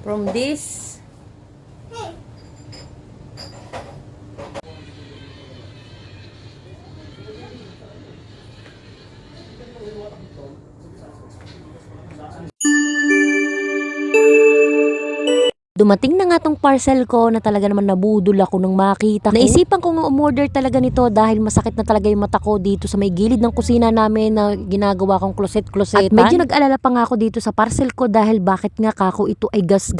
From this. Dumating na nga tong parcel ko na talaga naman nabudol ako nung makita ko. Naisipan ko nga umorder talaga nito dahil masakit na talaga yung mata ko dito sa may gilid ng kusina namin na ginagawa kong kloset-klosetan. At medyo nag-alala pa nga ako dito sa parcel ko dahil bakit nga kako ito ay gas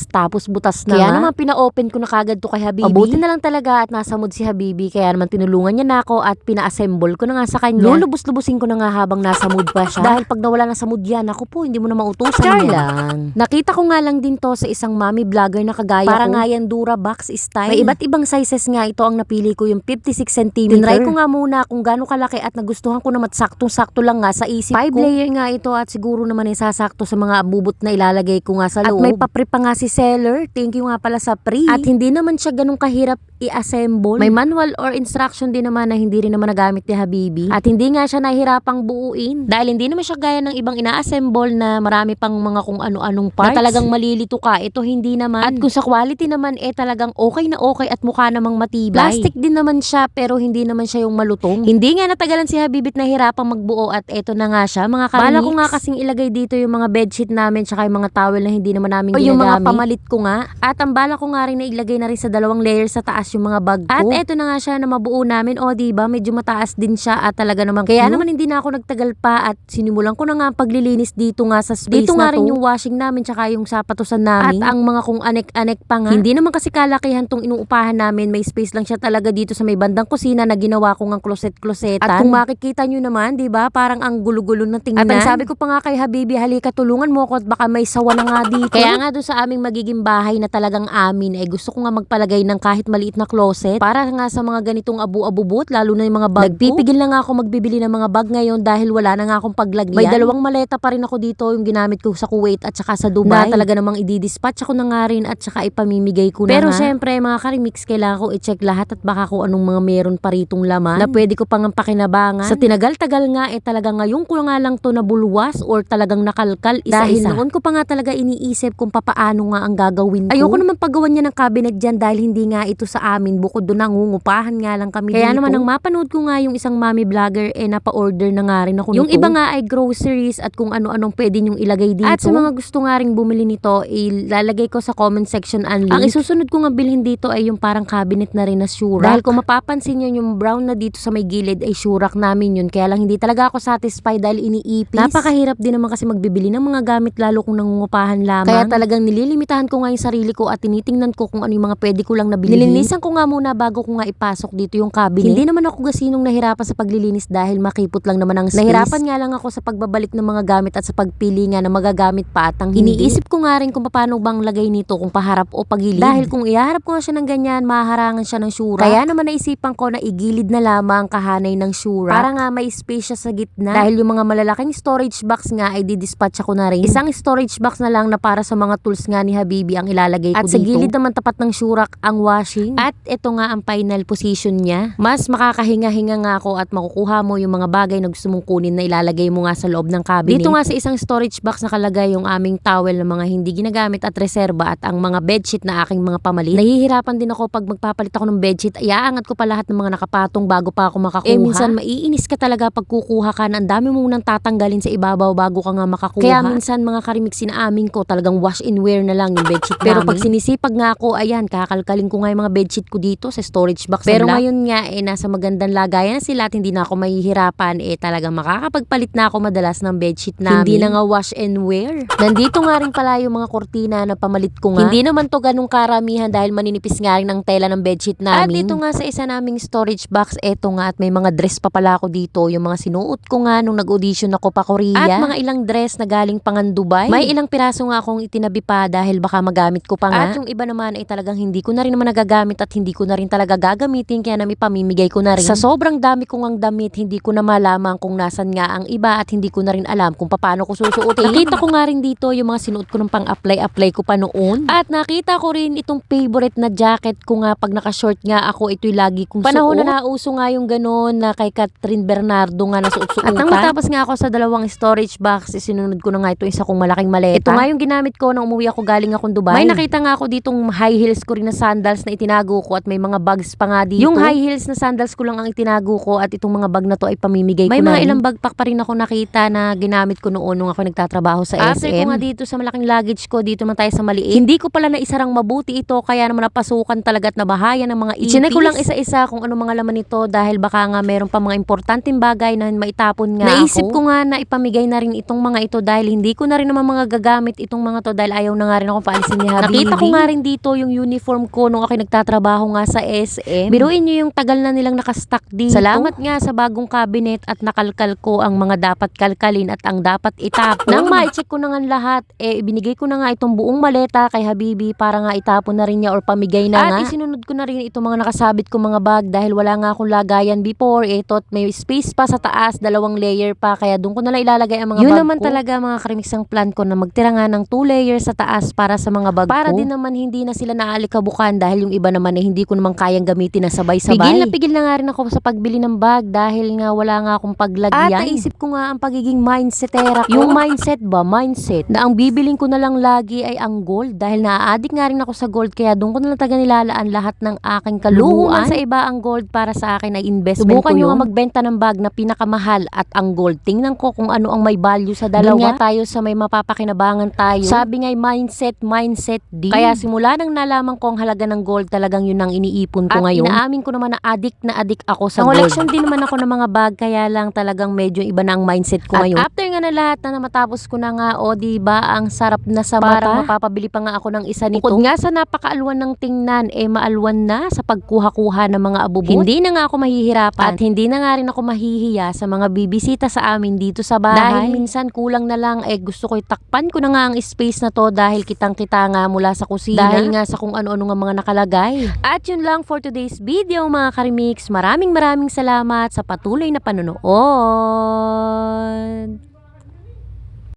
tapos butas na. Kaya naman pina-open ko na kagad to kay Habibi. Mabuti na lang talaga at nasa mood si Habibi kaya naman tinulungan niya na ako at pina-assemble ko na nga sa kanya. Lulubos-lubusin ko na nga habang nasa mood pa siya. Dahil pag nawala na sa mood yan, ako po hindi mo na mautusan yan. Nakita ko nga lang din to sa isang mommy vlogger na kagaya ko. Para nga yan Durabox style. May iba't ibang sizes nga ito ang napili ko yung 56 cm. Tinry ko nga muna kung gaano kalaki at nagustuhan ko naman saktong-sakto lang nga sa isip ko. 5 layer nga ito at siguro naman ay sasakto sa mga abubot na ilalagay ko nga sa loob. At may papre pa nga si seller. Thank you nga pala sa pre. At hindi naman siya ganun kahirap i-assemble. May manual or instruction din naman na hindi rin naman nagamit ni Habibi. At hindi nga siya nahihirapang buuin. Dahil hindi naman siya gaya ng ibang ina-assemble na marami pang mga kung ano-anong parts. Na talagang malilito ka. Ito hindi naman. At kung sa quality naman talagang okay na okay at mukha namang matibay. Plastic din naman siya pero hindi naman siya yung malutong. Hindi nga natagalan si Habibit nahihirapang magbuo at eto na nga siya mga karinix. Bala ko nga kasing ilagay dito yung mga bedsheet namin tsaka yung mga towel na hindi naman namin ginagamit. O yung mga pamalit ko nga. At ang bala ko nga rin na ilagay na rin sa 2 layers sa taas yung mga bag ko. At eto na nga siya na mabuo namin. O diba medyo mataas din siya at talaga naman. Kaya naman hindi na ako nagtagal pa at sinimulan ko na nga ang paglilinis dito nga sa space dito na nga rin yung washing namin tsaka yung sapatusan namin. At ang mga kung anek-anek pa nga. Hindi naman kasi kalakihan tong inuupahan namin. May space lang siya talaga dito sa may bandang kusina na ginawa ko ng kloset-klosetan. At kung makikita nyo naman, diba, parang ang gulo-gulo na tingnan. At ang sabi ko pa nga kay Habibi, halika tulungan mo ako at baka may sawa na nga dito. Kaya nga doon sa aming magiging bahay na talagang amin, ay gusto ko nga magpalagay ng kahit maliit na closet. Para nga sa mga ganitong abu-abubot, lalo na yung mga bag Nagpipigil na nga ako magbibili ng mga bag ngayon dahil wala na nga akong paglagyan. May 2 maleta pa rin ako dito, yung ginamit ko sa Kuwait at saka sa Dubai. Na talaga namang i-dispatch ako na nga rin at saka ipamimigay ko na. Pero syempre mga karimix, kailangan ko i-check lahat at baka kung anong mga meron pa ritong laman na pwede ko pang pakinabangan. Sa tinagal-tagal nga talaga ngayon ko nga lang to nabulwas or talagang nakalkal isa-isa. Dahil noon ko pa nga talaga iniisip kung papaano nga ang gagawin ko. Ayoko naman paggawan niya ng cabinet dyan dahil hindi nga ito sa amin. Bukod doon nangungupahan nga lang kami Kaya dito. Naman nang mapanood ko nga yung isang mommy vlogger napa-order na nga rin ako yung nito. Yung iba nga ay groceries at kung ano-anong pwede nyong ilagay dito. At sa mga gusto nga rin bumili nito, ilalagay ko sa comment section ang link. Ang isusunod ko nga bilhin dito ay yung parang cabinet na rin na Shurak. Dahil kung mapapansin nyo yung brown na dito sa may gilid ay Shurak namin yun. Kaya lang hindi talaga ako satisfied dahil iniipis. Napakahirap din naman kasi magbibili ng mga gamit lalo kung nangungupahan lamang. Kaya talagang nililimitahan ko nga yung sarili ko at tinitingnan ko kung ano yung mga pwede ko lang nabilihin. Nilinisan ko nga muna bago ko nga ipasok dito yung cabinet. Hindi naman ako gasinong nahirapan sa paglilinis dahil makipot lang naman ang space. Nahirapan nga lang ako sa pagbabalik ng mga gamit at sa pagpili nga na magagamit pa at ang iniisip ko nga rin kung paano bang lagay nito kung paharap o pagilid. Dahil kung iharap ko nga siya ng ganyan, mahaharangan siya ng Shurak. Kaya naman naisipan ko na igilid na lamang kahanay ng Shurak para nga may space siya sa gitna. Dahil yung mga malalaking storage box nga ay didispatch ako na rin. Isang storage box na lang na para sa mga tools nga ni Habibi ang ilalagay ko dito. At sa gilid naman tapat ng Shurak ang washing. At ito nga ang final position niya. Mas makakahinga-hinga nga ako at makukuha mo yung mga bagay na gusto mong kunin na ilalagay mo nga sa loob ng cabinet. Dito nga sa isang storage box nakalagay yung aming towel na mga hindi ginagamit at reserba at ang mga bedsheet na aking mga pamalit. Nahihirapan din ako pag magpapalit ako ng bedsheet. Iaangat ko pa lahat ng mga nakapatong bago pa ako makakuha. Minsan maiinis ka talaga pag kukuha ka na ang dami mo nang tatanggalin sa ibabaw bago ka nga makakuha. Kaya minsan mga karimix sinaamin ko talagang wash and wear na lang yung bedsheet namin. Pero pag sinisipag nga ako, ayan, kakalkalin ko nga yung mga bedsheet ko dito sa storage box. Pero ngayon nga nasa magandang lagayan sila at hindi na ako mahihirapan talagang makakapagpalit na ako madalas ng bedsheet namin. Hindi na nga wash and wear. Nandito nga rin pala yung mga kortina na pamalit ko nga. Hindi naman to ganung karamihan dahil maninipis nga rin ang tela ng bedsheet namin. At dito nga sa isa naming storage box, eto nga at may mga dress pa pala ako dito. Yung mga sinuot ko nga nung nag-audition ako pa Korea. At mga ilang dress na galing pangan Dubai. May ilang piraso nga akong itinabi pa dahil baka magamit ko pa nga. At yung iba naman ay talagang hindi ko na rin naman nagagamit at hindi ko na rin talaga gagamitin kaya naman ipamimigay ko na rin. Sa sobrang dami kong ang damit, hindi ko na malaman kung nasan nga ang iba at hindi ko na rin alam kung paano ko susuotin. Nakita ko nga rin dito yung mga sinuot ko ng pang-apply ko pa noon. At nakita ko rin itong favorite na jacket ko nga pag naka-short nga ako, ito'y lagi kong panahon suot. Na nauso nga yung ganon na kay Catherine Bernardo nga nasuot-suotan. At nang matapos nga ako sa dalawang storage box, sinunod ko na nga ito isa kong malaking maleta. Ito nga yung ginamit ko nang umuwi ako galing akong Dubai. May nakita nga ako ditong high heels ko rin na sandals na itinago ko at may mga bags pa nga dito. Yung high heels na sandals ko lang ang itinago ko at itong mga bag na to ay pamimigay ko na rin. May mga ilang bagpak pa rin ako nakita na ginamit ko noon nung ako nagtatrabaho sa SM. After ko nga dito sa malaking luggage ko, dito man tayo sa maliit. Hindi ko pala naisarang mabuti ito kaya naman napasukan talaga at nabahayan ng mga ipis. Ichinek ko lang isa-isa kung ano mga laman nito dahil baka nga meron pa mga importanteng bagay na maitapon nga Naisip ko nga na ipamigay na rin itong mga ito dahil hindi ko na rin naman mga gagamit itong mga to dahil ayaw na nga rin akong paalisin ni Habibi. Nakita ko nga rin dito yung uniform ko nung ako nagtatrabaho nga sa SM. Biruin nyo yung tagal na nilang nakastock dito. Salamat nga sa bagong cabinet at nakalkal ko ang mga dapat kalkalin at ang dapat itapon. Nang ma-check ko na nga lahat, ibinigay ko na nga itong buong maleta kay Habibi para nga itapon na rin niya or pamigay na nga. At isinunod ko na rin itong mga nakasabit ko mga bag dahil wala nga akong lagayan before. Ito at may space pa sa taas, 2 layer pa kaya doon ko na lang ilalagay ang mga bag ko. Yun naman talaga mga karimiksang plan ko na magtira nga ng 2 layers sa taas para sa mga bag para ko. Para din naman hindi na sila naalikabukan dahil yung iba naman hindi ko naman kayang gamitin na sabay-sabay. Pigil na nga rin ako sa pagbili ng bag dahil nga wala nga akong paglagyan. At naisip ko nga ang pagiging mindsetera ko. Yung mindset na ang bibiling ko na lang lagi ay ang gold dahil naa-addict nga rin ako sa gold kaya doon ko na lang taga nilalaan lahat ng aking kaluhuan. Sa iba ang gold para sa akin ay investment Subukan ko yun. Subukan nyo nga magbenta ng bag na pinakamahal at ang gold. Tingnan ko kung ano ang may value sa dalawa. Doon nga tayo sa may mapapakinabangan tayo. Sabi nga mindset din. Kaya simula nang nalaman ko ang halaga ng gold talagang yun ang iniipon ko ngayon. At inaamin ko naman na addict ako sa gold. Collection din naman ako ng mga bag kaya lang talagang medyo iba na ang mindset ko ngayon. At after nga na lahat na matapos ko na nga diba ang sarap na sa mata. Parang mapapabili pa nga ako ng isa nito. Bukod nga sa napakaalwan ng tingnan maalwan na sa pagkuha-kuha ng mga abubot. Hindi na nga ako mahihirapan at hindi na nga rin ako mahihiya sa mga bibisita sa amin dito sa bahay. Dahil minsan kulang na lang gusto ko itakpan ko na nga ang space na to dahil kitang-kita nga mula sa kusina. Dahil nga sa kung ano-ano nga mga nakalagay. At yun lang for today's video mga karimix. Maraming salamat sa patuloy na panonood.